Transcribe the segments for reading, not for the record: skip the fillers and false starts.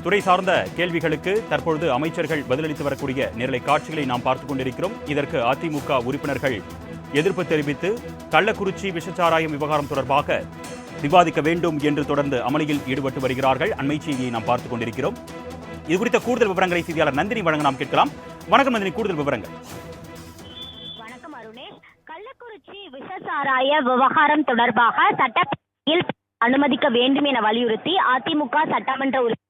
துறை சார்ந்த கேள்விகளுக்கு தற்பொழுது அமைச்சர்கள் பதிலளித்து வரக்கூடிய நேரலை காட்சிகளை நாம் பார்த்துக் கொண்டிருக்கிறோம். இதற்கு அதிமுக உறுப்பினர்கள் எதிர்ப்பு தெரிவித்து கள்ளக்குறிச்சி விஷச்சாராயம் விவகாரம் தொடர்பாக விவாதிக்க வேண்டும் என்று தொடர்ந்து அமளியில் ஈடுபட்டு வருகிறார்கள். அண்மை செய்தியை நாம் பார்த்துக் கொண்டிருக்கிறோம். இது குறித்த கூடுதல் விவரங்களை செய்தியாளர் நந்தினி வழங்க நாம் கேட்கலாம். வணக்கம் நந்தினி, கூடுதல் விவரங்கள். வணக்கம் அருணேஷ். கள்ளக்குறிச்சி விஷச்சாராய விவகாரம் தொடர்பாக சட்டப்பேரவையில் அனுமதிக்க வேண்டும் என வலியுறுத்தி அதிமுக சட்டமன்ற உறுப்பினர்கள்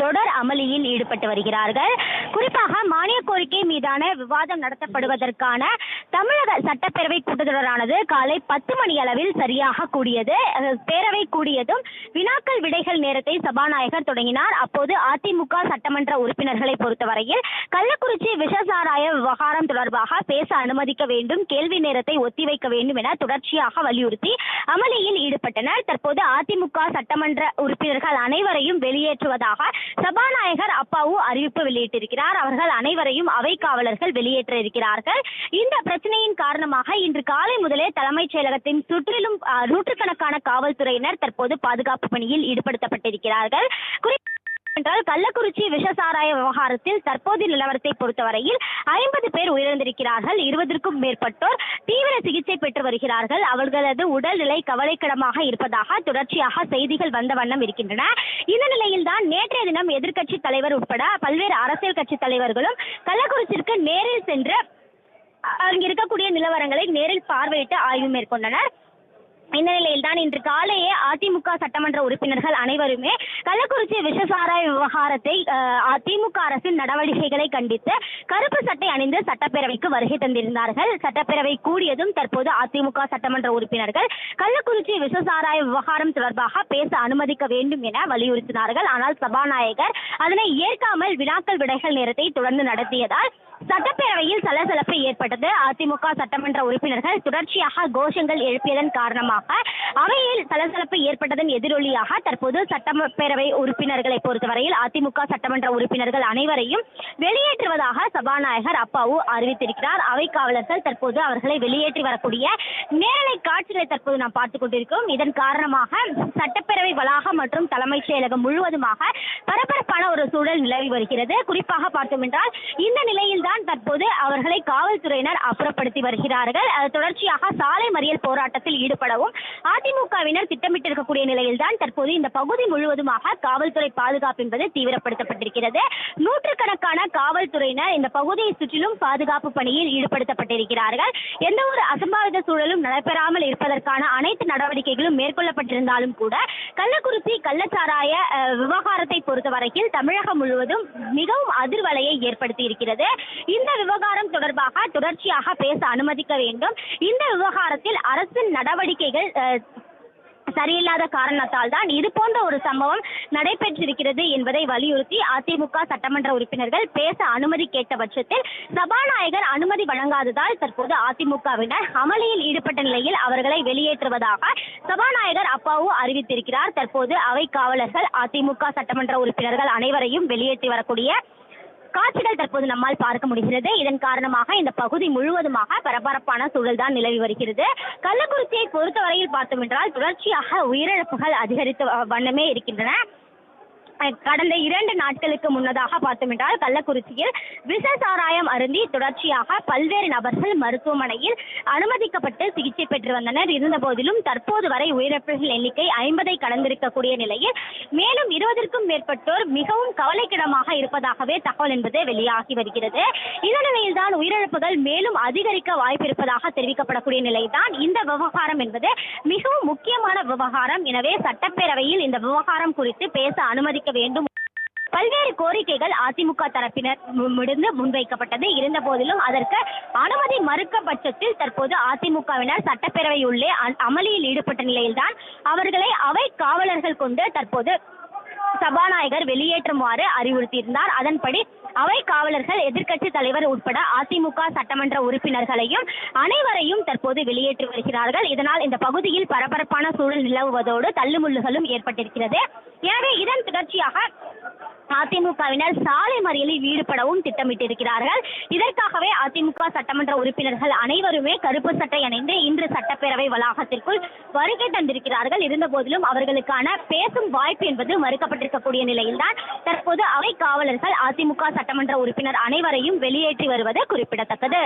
தொடர் அமளியில் ஈடுபட்டு வருகிறார்கள். குறிப்பாக மானிய கோரிக்கை மீதான விவாதம் நடத்தப்படுவதற்கான தமிழக சட்டப்பேரவை கூட்டத்தொடரானது காலை 10 மணி அளவில் சரியாக கூடியது. பேரவை கூடியதும் வினாக்கள் விடைகள் நேரத்தை சபாநாயகர் தொடங்கினார். அப்போது அதிமுக சட்டமன்ற உறுப்பினர்களை பொறுத்தவரையில் கள்ளக்குறிச்சி விஷச்சாராய விவகாரம் தொடர்பாக பேச அனுமதிக்க வேண்டும், கேள்வி நேரத்தை ஒத்திவைக்க வேண்டும் என தொடர்ச்சியாக வலியுறுத்தி அமளியில் ஈடுபட்டனர். தற்போது அதிமுக சட்டமன்ற உறுப்பினர்கள் அனைவரையும் வெளியேற்றுவதாக சபாநாயகர் அப்பாவு அறிவிப்பு வெளியிட்டிருக்கிறார். அவர்கள் அனைவரையும் அவை காவலர்கள் வெளியேற்ற இருக்கிறார்கள். இந்த பிரச்சனையின் காரணமாக இன்று காலை முதலே தலைமைச் செயலகத்தின் சுற்றிலும் நூற்றுக்கணக்கான காவல்துறையினர் தற்போது பாதுகாப்பு பணியில் ஈடுபடுத்தப்பட்டிருக்கிறார்கள். என்றால் கள்ளக்குறிச்சி விஷச்சாராய விவகாரத்தில் தற்போதைய நிலவரத்தை பொறுத்தவரையில் 50 பேர் உயிரிழந்திருக்கிறார்கள். 20க்கும் மேற்பட்டோர் தீவிர சிகிச்சை பெற்று வருகிறார்கள். அவர்களது உடல்நிலை கவலைக்கிடமாக இருப்பதாக தொடர்ச்சியாக செய்திகள் வந்த வண்ணம் இருக்கின்றன. இந்த நிலையில்தான் நேற்றைய தினம் எதிர்க்கட்சி தலைவர் உட்பட பல்வேறு அரசியல் கட்சி தலைவர்களும் கள்ளக்குறிச்சிக்கு நேரில் சென்று அங்கு இருக்கக்கூடிய நிலவரங்களை நேரில் பார்வையிட்டு ஆய்வு மேற்கொண்டனர். இந்த நிலையில் தான் இன்று காலையே அதிமுக சட்டமன்ற உறுப்பினர்கள் அனைவருமே கள்ளக்குறிச்சி விஷச்சாராய விவகாரத்தை அதிமுக அரசின் நடவடிக்கைகளை கண்டித்து கருப்பு சட்டை அணிந்து சட்டப்பேரவைக்கு வருகை தந்திருந்தார்கள். சட்டப்பேரவை கூடியதும் தற்போது அதிமுக சட்டமன்ற உறுப்பினர்கள் கள்ளக்குறிச்சி விஷச்சாராய விவகாரம் தொடர்பாக பேச அனுமதிக்க வேண்டும் என வலியுறுத்தினார்கள். ஆனால் சபாநாயகர் அதனை ஏற்காமல் வினாக்கள் விடைகள் நேரத்தை தொடர்ந்து நடத்தியதால் சட்டப்பேரவையில் சலசலப்பு ஏற்பட்டது. அதிமுக சட்டமன்ற உறுப்பினர்கள் தொடர்ச்சியாக கோஷங்கள் எழுப்பியதன் காரணமாக அவையில் சலசலப்பு ஏற்பட்டதன் எதிரொலியாக தற்போது சட்டப்பேரவை உறுப்பினர்களை பொறுத்தவரையில் அதிமுக சட்டமன்ற உறுப்பினர்கள் அனைவரையும் வெளியேற்றுவதாக சபாநாயகர் அப்பாவு அறிவித்திருக்கிறார். அவை காவலர்கள் தற்போது அவர்களை வெளியேற்றி வரக்கூடிய நேரலை காட்சிகளை தற்போது நாம் பார்த்துக் கொண்டிருக்கிறோம். இதன் காரணமாக சட்டப்பேரவை வளாகம் மற்றும் தலைமைச் செயலகம் முழுவதுமாக பரபரப்பான ஒரு சூழல் நிலவி வருகிறது. குறிப்பாக பார்த்தோம் என்றால் இந்த நிலையில் தற்போது அவர்களை காவல்துறையினர் அப்புறப்படுத்தி வருகிறார்கள். தொடர்ச்சியாக சாலை மறியல் போராட்டத்தில் ஈடுபடவும் அதிமுகவினர் திட்டமிட்டிருக்கக்கூடிய நிலையில் தான் தற்போது இந்த பகுதி முழுவதுமாக காவல்துறை பாதுகாப்பு என்பது தீவிரப்படுத்தப்பட்டிருக்கிறது. நூற்றுக்கணக்கான காவல்துறையினர் இந்த பகுதியை சுற்றிலும் பாதுகாப்பு பணியில் ஈடுபடுத்தப்பட்டிருக்கிறார்கள். எந்த ஒரு அசம்பாவித சூழலும் நடைபெறாமல் இருப்பதற்கான அனைத்து நடவடிக்கைகளும் மேற்கொள்ளப்பட்டிருந்தாலும் கூட கள்ளக்குறிச்சி கள்ளச்சாராய விவகாரத்தை பொறுத்தவரையில் தமிழகம் முழுவதும் மிகவும் அதிர்வலையை ஏற்படுத்தி இருக்கிறது. இந்த விவகாரம் தொடர்பாக தொடர்ச்சியாக பேச அனுமதிக்க வேண்டும். இந்த விவகாரத்தில் அரசின் நடவடிக்கைகள் சரியில்லாத காரணத்தால் தான் இது போன்ற ஒரு சம்பவம் நடைபெற்றிருக்கிறது என்பதை வலியுறுத்தி அதிமுக சட்டமன்ற உறுப்பினர்கள் பேச அனுமதி கேட்ட பட்சத்தில் சபாநாயகர் அனுமதி வழங்காததால் தற்போது அதிமுகவினர் அமளியில் ஈடுபட்ட நிலையில் அவர்களை வெளியேற்றுவதாக சபாநாயகர் அப்பாவு அறிவித்திருக்கிறார். தற்போது அவை காவலர்கள் அதிமுக சட்டமன்ற உறுப்பினர்கள் அனைவரையும் வெளியேற்றி வரக்கூடிய காட்சிகள் தற்போது நம்மால் பார்க்க முடிகிறது. இதன் காரணமாக இந்த பகுதி முழுவதுமாக பரபரப்பான சூழல் தான் நிலவி வருகிறது. கள்ளக்குறிச்சியை பொறுத்தவரையில் பார்த்தோம் என்றால் தொடர்ச்சியாக உயிரிழப்புகள் அதிகரித்த வண்ணமே இருக்கின்றன. கடந்த 2 நாட்களுக்கு முன்னதாக பார்த்தோம் என்றால் கள்ளக்குறிச்சியில் விஷச்சாராயம் அருந்தி தொடர்ச்சியாக பல்வேறு நபர்கள் மருத்துவமனையில் அனுமதிக்கப்பட்டு சிகிச்சை பெற்று வந்தனர். இருந்த போதிலும் தற்போது வரை உயிரிழப்புகள் எண்ணிக்கை 50ஐ கடந்திருக்கக்கூடிய நிலையில் மேலும் 20க்கும் மேற்பட்டோர் மிகவும் கவலைக்கிடமாக இருப்பதாகவே தகவல் என்பது வெளியாகி வருகிறது. இந்த நிலையில் தான் உயிரிழப்புகள் மேலும் அதிகரிக்க வாய்ப்பு இருப்பதாக தெரிவிக்கப்படக்கூடிய நிலைதான் இந்த விவகாரம் என்பது மிகவும் முக்கியமான விவகாரம். எனவே சட்டப்பேரவையில் இந்த விவகாரம் குறித்து பேச அனுமதிக்க வேண்டும் பல்வேறு கோரிக்கைகள் அதிமுக தரப்பினர் முன்வைக்கப்பட்டது. இருந்த போதிலும் அதற்கு அனுமதி மறுக்க பட்சத்தில் தற்போது அதிமுகவினர் சட்டப்பேரவை உள்ளே அமளியில் ஈடுபட்ட நிலையில்தான் அவர்களை அவை காவலர்கள் கொண்டு தற்போது சபாநாயகர் வெளியேற்றுமாறு அறிவுறுத்தியிருந்தார். அதன்படி அவை காவலர்கள் எதிர்க்கட்சி தலைவர் உட்பட அதிமுக சட்டமன்ற உறுப்பினர்களையும் அனைவரையும் தற்போது வெளியேற்றி வருகிறார்கள். இதனால் இந்த பகுதியில் பரபரப்பான சூழல் நிலவுவதோடு தள்ளுமுள்ளுகளும் ஏற்பட்டிருக்கிறது. எனவே இதன் தொடர்ச்சியாக அதிமுகவினர் சாலை மறியலில் ஈடுபடவும் திட்டமிட்டிருக்கிறார்கள். இதற்காகவே அதிமுக சட்டமன்ற உறுப்பினர்கள் அனைவருமே கருப்பு சட்டை அணிந்து இன்று சட்டப்பேரவை வளாகத்திற்குள் வருகை தந்திருக்கிறார்கள். இருந்த போதிலும் அவர்களுக்கான பேசும் வாய்ப்பு என்பது மறுக்கப்பட்டிருக்கக்கூடிய நிலையில்தான் தற்போது அவை காவலர்கள் அதிமுக சட்டமன்ற உறுப்பினர் அனைவரையும் வெளியேற்றி வருவது குறிப்பிடத்தக்கது.